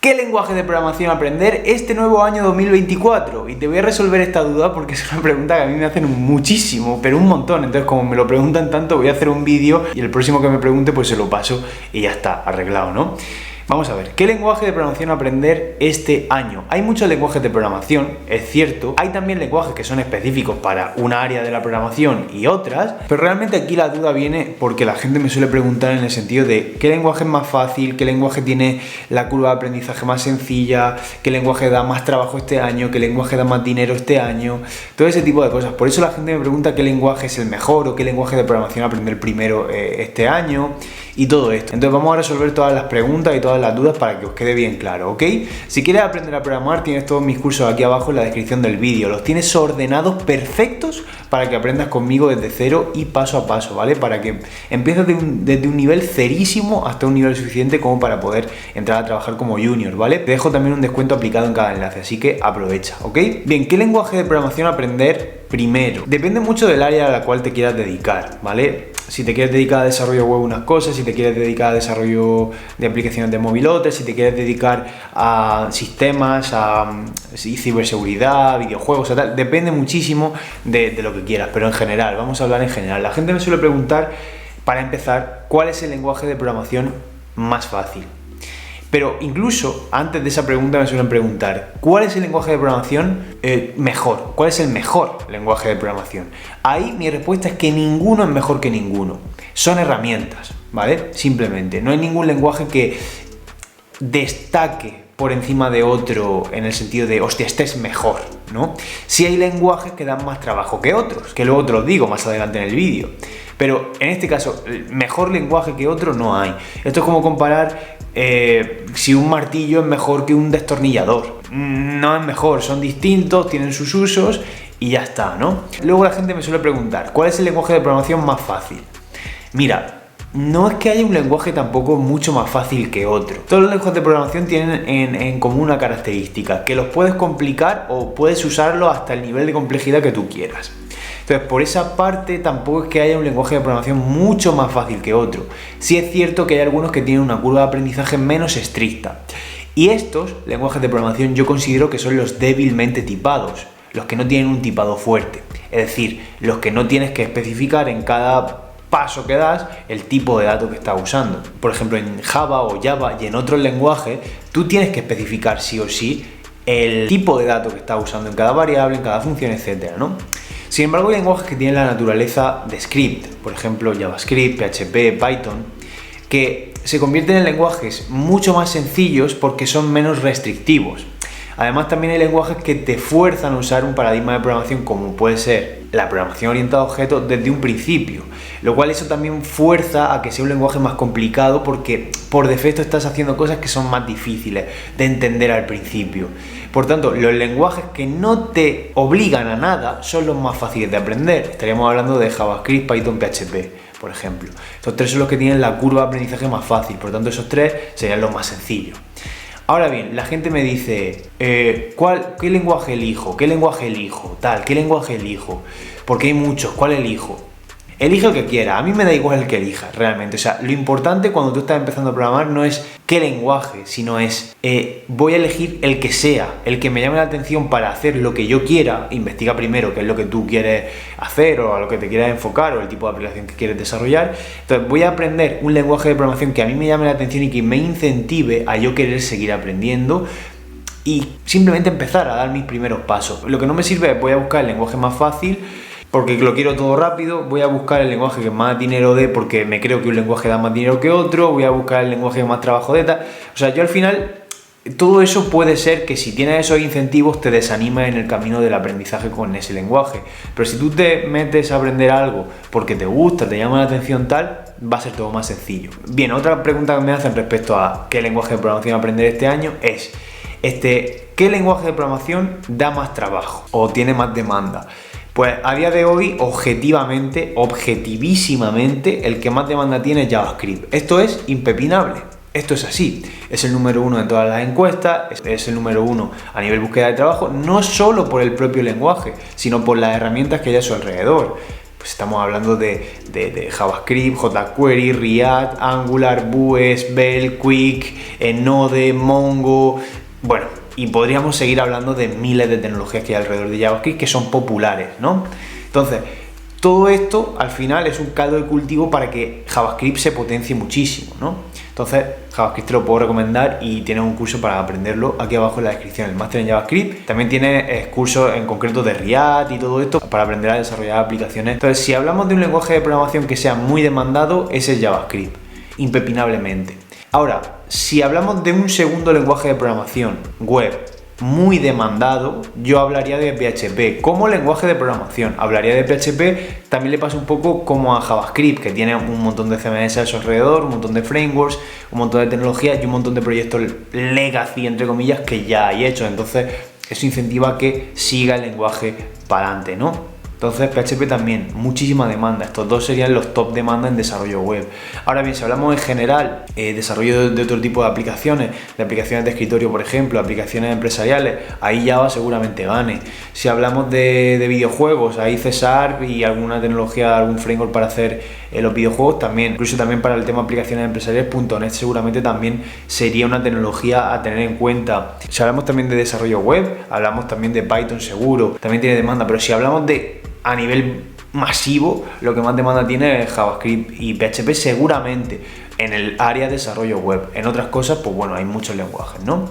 ¿Qué lenguaje de programación aprender este nuevo año 2024? Y te voy a resolver esta duda porque es una pregunta que a mí me hacen muchísimo, pero un montón. Entonces, como me lo preguntan tanto, voy a hacer un vídeo y el próximo que me pregunte, pues se lo paso y ya está, arreglado, ¿no? Vamos a ver, ¿qué lenguaje de programación aprender este año? Hay muchos lenguajes de programación, es cierto. Hay también lenguajes que son específicos para una área de la programación y otras, pero realmente aquí la duda viene porque la gente me suele preguntar en el sentido de ¿qué lenguaje es más fácil? ¿Qué lenguaje tiene la curva de aprendizaje más sencilla? ¿Qué lenguaje da más trabajo este año? ¿Qué lenguaje da más dinero este año? Todo ese tipo de cosas. Por eso la gente me pregunta qué lenguaje es el mejor o qué lenguaje de programación aprender primero este año y todo esto. Entonces vamos a resolver todas las preguntas y todas las dudas para que os quede bien claro, ¿ok? Si quieres aprender a programar, tienes todos mis cursos aquí abajo en la descripción del vídeo. Los tienes ordenados perfectos para que aprendas conmigo desde cero y paso a paso, ¿vale? Para que empieces desde un nivel cerísimo hasta un nivel suficiente como para poder entrar a trabajar como junior, ¿vale? Te dejo también un descuento aplicado en cada enlace, así que aprovecha, ¿ok? Bien, ¿qué lenguaje de programación aprender primero? Depende mucho del área a la cual te quieras dedicar, ¿vale? Si te quieres dedicar a desarrollo web unas cosas, si te quieres dedicar a desarrollo de aplicaciones de móvil otras, si te quieres dedicar a sistemas, a ciberseguridad, videojuegos, o tal, depende muchísimo de lo que quieras, pero en general, vamos a hablar en general. La gente me suele preguntar, para empezar, ¿cuál es el lenguaje de programación más fácil? Pero incluso antes de esa pregunta me suelen preguntar ¿cuál es el lenguaje de programación mejor? ¿Cuál es el mejor lenguaje de programación? Ahí mi respuesta es que ninguno es mejor que ninguno. Son herramientas, ¿vale? Simplemente. No hay ningún lenguaje que destaque por encima de otro en el sentido de, hostia, este es mejor, ¿no? Sí hay lenguajes que dan más trabajo que otros, que luego te los digo más adelante en el vídeo. Pero en este caso, mejor lenguaje que otro no hay. Esto es como comparar si un martillo es mejor que un destornillador. No es mejor, son distintos, tienen sus usos y ya está, ¿no? Luego la gente me suele preguntar, ¿cuál es el lenguaje de programación más fácil? Mira, no es que haya un lenguaje tampoco mucho más fácil que otro. Todos los lenguajes de programación tienen en común una característica, que los puedes complicar o puedes usarlos hasta el nivel de complejidad que tú quieras. Entonces, por esa parte tampoco es que haya un lenguaje de programación mucho más fácil que otro. Sí es cierto que hay algunos que tienen una curva de aprendizaje menos estricta. Y estos lenguajes de programación yo considero que son los débilmente tipados, los que no tienen un tipado fuerte. Es decir, los que no tienes que especificar en cada paso que das el tipo de dato que estás usando. Por ejemplo, en Java o Java y en otros lenguajes, tú tienes que especificar sí o sí el tipo de dato que estás usando en cada variable, en cada función, etcétera, ¿no? Sin embargo, hay lenguajes que tienen la naturaleza de script, por ejemplo JavaScript, PHP, Python, que se convierten en lenguajes mucho más sencillos porque son menos restrictivos. Además, también hay lenguajes que te fuerzan a usar un paradigma de programación como puede ser la programación orientada a objetos desde un principio, lo cual eso también fuerza a que sea un lenguaje más complicado porque por defecto estás haciendo cosas que son más difíciles de entender al principio. Por tanto, los lenguajes que no te obligan a nada son los más fáciles de aprender. Estaríamos hablando de JavaScript, Python, PHP, por ejemplo. Estos tres son los que tienen la curva de aprendizaje más fácil, por tanto esos tres serían los más sencillos. Ahora bien, la gente me dice, ¿qué lenguaje elijo? ¿Qué lenguaje elijo? ¿Qué lenguaje elijo? Porque hay muchos, ¿cuál elijo? Elige el que quiera, a mí me da igual el que elija, realmente. O sea, lo importante cuando tú estás empezando a programar no es qué lenguaje, sino es, voy a elegir el que sea, el que me llame la atención para hacer lo que yo quiera. Investiga primero qué es lo que tú quieres hacer o a lo que te quieras enfocar o el tipo de aplicación que quieres desarrollar. Entonces voy a aprender un lenguaje de programación que a mí me llame la atención y que me incentive a yo querer seguir aprendiendo y simplemente empezar a dar mis primeros pasos. Lo que no me sirve es voy a buscar el lenguaje más fácil porque lo quiero todo rápido, voy a buscar el lenguaje que más dinero dé porque me creo que un lenguaje da más dinero que otro, voy a buscar el lenguaje que más trabajo dé, tal. O sea, yo al final, todo eso puede ser que si tienes esos incentivos te desanima en el camino del aprendizaje con ese lenguaje. Pero si tú te metes a aprender algo porque te gusta, te llama la atención tal, va a ser todo más sencillo. Bien, otra pregunta que me hacen respecto a qué lenguaje de programación aprender este año es, ¿qué lenguaje de programación da más trabajo o tiene más demanda? Pues a día de hoy, objetivísimamente, el que más demanda tiene es JavaScript. Esto es impepinable. Esto es así. Es el número uno en todas las encuestas, es el número uno a nivel búsqueda de trabajo, no solo por el propio lenguaje, sino por las herramientas que hay a su alrededor. Pues estamos hablando de JavaScript, jQuery, React, Angular, Vue, Svelte, Quick, Node, Mongo, bueno, y podríamos seguir hablando de miles de tecnologías que hay alrededor de JavaScript que son populares, ¿no? Entonces, todo esto al final es un caldo de cultivo para que JavaScript se potencie muchísimo, ¿no? Entonces, JavaScript te lo puedo recomendar y tienes un curso para aprenderlo aquí abajo en la descripción, el máster en JavaScript. También tienes cursos en concreto de React y todo esto para aprender a desarrollar aplicaciones. Entonces, si hablamos de un lenguaje de programación que sea muy demandado, ese es JavaScript, impepinablemente. Ahora, si hablamos de un segundo lenguaje de programación web muy demandado, yo hablaría de PHP como lenguaje de programación. Hablaría de PHP, también le pasa un poco como a JavaScript, que tiene un montón de CMS a su alrededor, un montón de frameworks, un montón de tecnologías y un montón de proyectos legacy, entre comillas, que ya hay hechos. Entonces, eso incentiva a que siga el lenguaje para adelante, ¿no? Entonces, PHP también, muchísima demanda. Estos dos serían los top demanda en desarrollo web. Ahora bien, si hablamos en general, desarrollo de otro tipo de aplicaciones de escritorio, por ejemplo, aplicaciones empresariales, ahí Java seguramente gane. Si hablamos de videojuegos, ahí C# y alguna tecnología, algún framework para hacer los videojuegos también. Incluso también para el tema de aplicaciones empresariales, .NET seguramente también sería una tecnología a tener en cuenta. Si hablamos también de desarrollo web, hablamos también de Python seguro, también tiene demanda, pero si hablamos de a nivel masivo, lo que más demanda tiene es JavaScript y PHP seguramente en el área de desarrollo web. En otras cosas, pues bueno, hay muchos lenguajes, ¿no?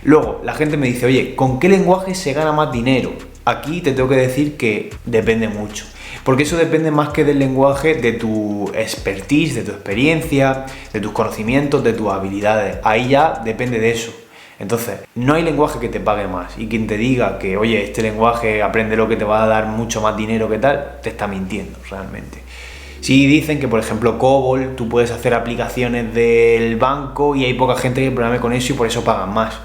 Luego, la gente me dice, oye, ¿con qué lenguaje se gana más dinero? Aquí te tengo que decir que depende mucho, porque eso depende más que del lenguaje, de tu expertise, de tu experiencia, de tus conocimientos, de tus habilidades. Ahí ya depende de eso. Entonces, no hay lenguaje que te pague más, y quien te diga que, oye, este lenguaje aprende lo que te va a dar mucho más dinero que tal, te está mintiendo realmente. Si dicen que, por ejemplo, COBOL, tú puedes hacer aplicaciones del banco y hay poca gente que programe con eso y por eso pagan más.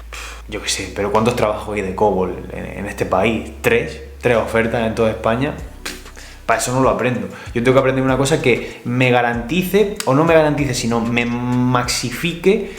Yo qué sé, pero ¿cuántos trabajos hay de COBOL en este país? ¿Tres ofertas en toda España? Para eso no lo aprendo. Yo tengo que aprender una cosa que me garantice, o no me garantice, sino me maximice,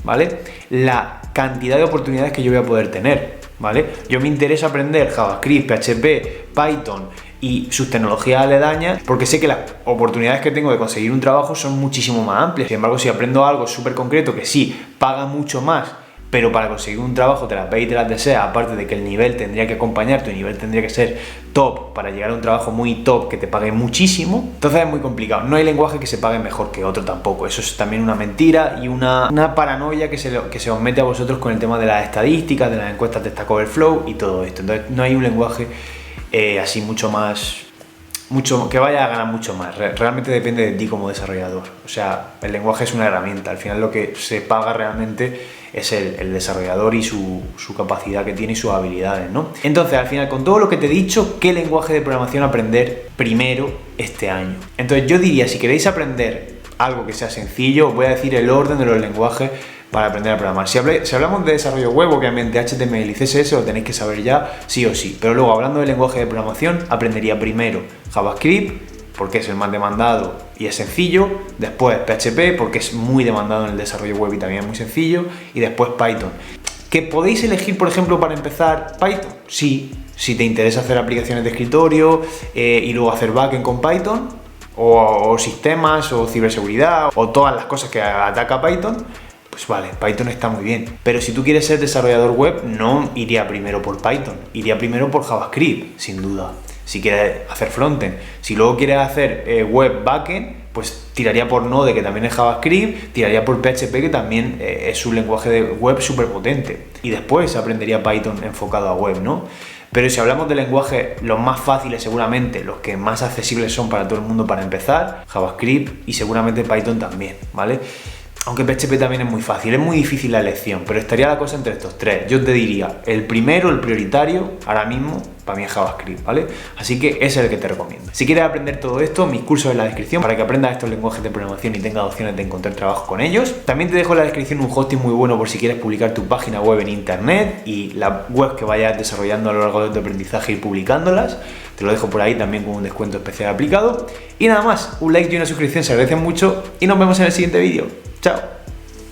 ¿vale? La cantidad de oportunidades que yo voy a poder tener, ¿vale? Yo me interesa aprender JavaScript, PHP, Python y sus tecnologías aledañas porque sé que las oportunidades que tengo de conseguir un trabajo son muchísimo más amplias. Sin embargo, si aprendo algo súper concreto que sí paga mucho más, pero para conseguir un trabajo te las ve y te las desea, aparte de que el nivel tendría que acompañarte, el nivel tendría que ser top para llegar a un trabajo muy top que te pague muchísimo, entonces es muy complicado. No hay lenguaje que se pague mejor que otro tampoco, eso es también una mentira y una paranoia que se os mete a vosotros con el tema de las estadísticas, de las encuestas de Stack Overflow y todo esto. Entonces no hay un lenguaje así que vaya a ganar mucho más. Realmente depende de ti como desarrollador. O sea, el lenguaje es una herramienta, al final lo que se paga realmente es el desarrollador y su capacidad que tiene y sus habilidades, ¿no? Entonces, al final, con todo lo que te he dicho, ¿qué lenguaje de programación aprender primero este año? Entonces, yo diría, si queréis aprender algo que sea sencillo, os voy a decir el orden de los lenguajes para aprender a programar. Si hablamos de desarrollo web, obviamente HTML y CSS lo tenéis que saber ya, sí o sí. Pero luego, hablando de lenguaje de programación, aprendería primero JavaScript, porque es el más demandado y es sencillo, después PHP, porque es muy demandado en el desarrollo web y también es muy sencillo, y después Python. ¿Que podéis elegir, por ejemplo, para empezar Python? Sí, si te interesa hacer aplicaciones de escritorio y luego hacer backend con Python, o sistemas, o ciberseguridad, o todas las cosas que ataca Python, pues vale, Python está muy bien. Pero si tú quieres ser desarrollador web, no iría primero por Python, iría primero por JavaScript, sin duda. Si quieres hacer frontend, si luego quieres hacer web backend, pues tiraría por Node, que también es JavaScript, tiraría por PHP, que también es un lenguaje de web súper potente. Y después aprendería Python enfocado a web, ¿no? Pero si hablamos de lenguajes, los más fáciles seguramente, los que más accesibles son para todo el mundo para empezar, JavaScript y seguramente Python también, ¿vale? Aunque PHP también es muy fácil, es muy difícil la elección, pero estaría la cosa entre estos tres. Yo te diría, el primero, el prioritario, ahora mismo, para mí es JavaScript, ¿vale? Así que ese es el que te recomiendo. Si quieres aprender todo esto, mis cursos en la descripción para que aprendas estos lenguajes de programación y tengas opciones de encontrar trabajo con ellos. También te dejo en la descripción un hosting muy bueno por si quieres publicar tu página web en internet y las webs que vayas desarrollando a lo largo de tu aprendizaje y publicándolas. Te lo dejo por ahí también con un descuento especial aplicado. Y nada más, un like y una suscripción se agradecen mucho y nos vemos en el siguiente vídeo. ¡Chao!